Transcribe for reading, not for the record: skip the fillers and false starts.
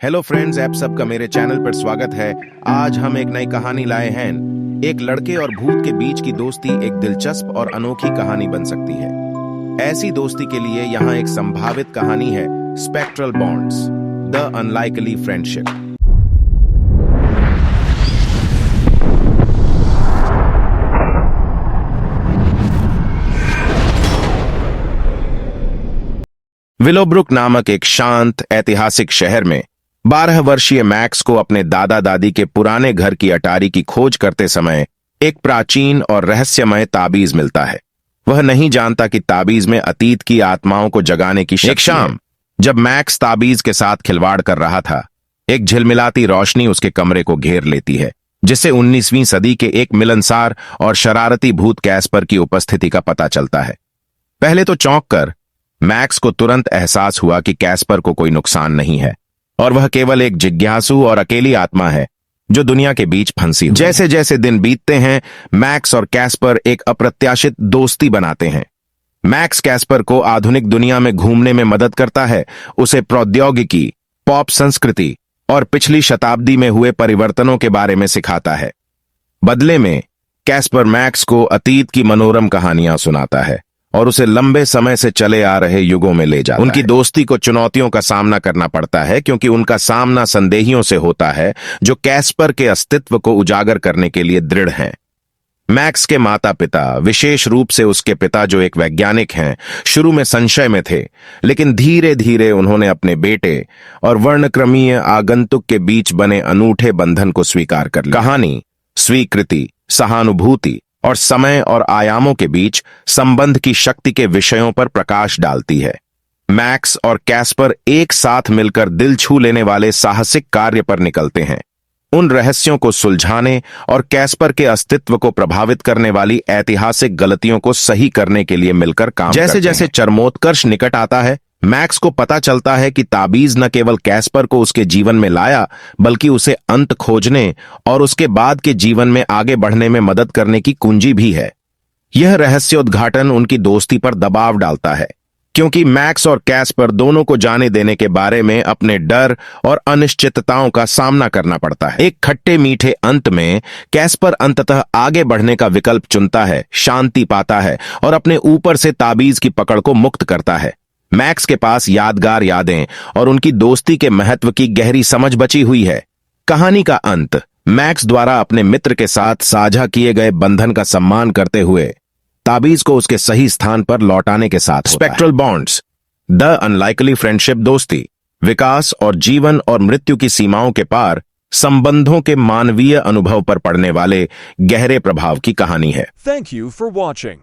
Hello friends, आप सबका मेरे चैनल पर स्वागत है। आज हम एक नई कहानी लाए हैं। एक लड़के और भूत के बीच की दोस्ती एक दिलचस्प और अनोखी कहानी बन सकती है। ऐसी दोस्ती के लिए यहाँ एक संभावित कहानी है, spectral bonds, the unlikely friendship. Willowbrook नामक एक शांत ऐतिहासिक शहर में 12 वर्षीय मैक्स को अपने दादा दादी के पुराने घर की अटारी की खोज करते समय एक प्राचीन और रहस्यमय ताबीज मिलता है। वह नहीं जानता कि ताबीज में अतीत की आत्माओं को जगाने की शक्ति है। एक शाम जब मैक्स ताबीज के साथ खिलवाड़ कर रहा था, एक झिलमिलाती रोशनी उसके कमरे को घेर लेती है, जिससे 19वीं सदी के एक मिलनसार और शरारती भूत कैस्पर की उपस्थिति का पता चलता है। पहले तो चौंक कर मैक्स को तुरंत एहसास हुआ कि कैस्पर को कोई नुकसान नहीं है और वह केवल एक जिज्ञासु और अकेली आत्मा है जो दुनिया के बीच फंसी हुई। जैसे जैसे दिन बीतते हैं, मैक्स और कैस्पर एक अप्रत्याशित दोस्ती बनाते हैं। मैक्स कैस्पर को आधुनिक दुनिया में घूमने में मदद करता है, उसे प्रौद्योगिकी, पॉप संस्कृति और पिछली शताब्दी में हुए परिवर्तनों के बारे में सिखाता है। बदले में कैस्पर मैक्स को अतीत की मनोरम कहानियां सुनाता है और उसे लंबे समय से चले आ रहे युगों में ले जाता है। उनकी दोस्ती को चुनौतियों का सामना करना पड़ता है, क्योंकि उनका सामना संदेहियों से होता है जो कैस्पर के अस्तित्व को उजागर करने के लिए दृढ़ हैं। मैक्स के माता पिता, विशेष रूप से उसके पिता जो एक वैज्ञानिक हैं, शुरू में संशय में थे, लेकिन धीरे धीरे उन्होंने अपने बेटे और वर्णक्रमीय आगंतुक के बीच बने अनूठे बंधन को स्वीकार कर लिया। कहानी स्वीकृति, सहानुभूति और समय और आयामों के बीच संबंध की शक्ति के विषयों पर प्रकाश डालती है। मैक्स और कैस्पर एक साथ मिलकर दिल छू लेने वाले साहसिक कार्य पर निकलते हैं, उन रहस्यों को सुलझाने और कैस्पर के अस्तित्व को प्रभावित करने वाली ऐतिहासिक गलतियों को सही करने के लिए मिलकर काम करते हैं। जैसे जैसे चरमोत्कर्ष निकट आता है, मैक्स को पता चलता है कि ताबीज न केवल कैस्पर को उसके जीवन में लाया, बल्कि उसे अंत खोजने और उसके बाद के जीवन में आगे बढ़ने में मदद करने की कुंजी भी है। यह रहस्योद्घाटन उनकी दोस्ती पर दबाव डालता है, क्योंकि मैक्स और कैस्पर दोनों को जाने देने के बारे में अपने डर और अनिश्चितताओं का सामना करना पड़ता है। एक खट्टे मीठे अंत में कैस्पर अंततः आगे बढ़ने का विकल्प चुनता है, शांति पाता है और अपने ऊपर से ताबीज की पकड़ को मुक्त करता है। मैक्स के पास यादगार यादें और उनकी दोस्ती के महत्व की गहरी समझ बची हुई है। कहानी का अंत मैक्स द्वारा अपने मित्र के साथ साझा किए गए बंधन का सम्मान करते हुए ताबीज को उसके सही स्थान पर लौटाने के साथ spectral bonds, the unlikely friendship, दोस्ती, विकास और जीवन और मृत्यु की सीमाओं के पार संबंधों के मानवीय अनुभव पर पड़ने वाले गहरे प्रभाव की कहानी है। Thank you for watching.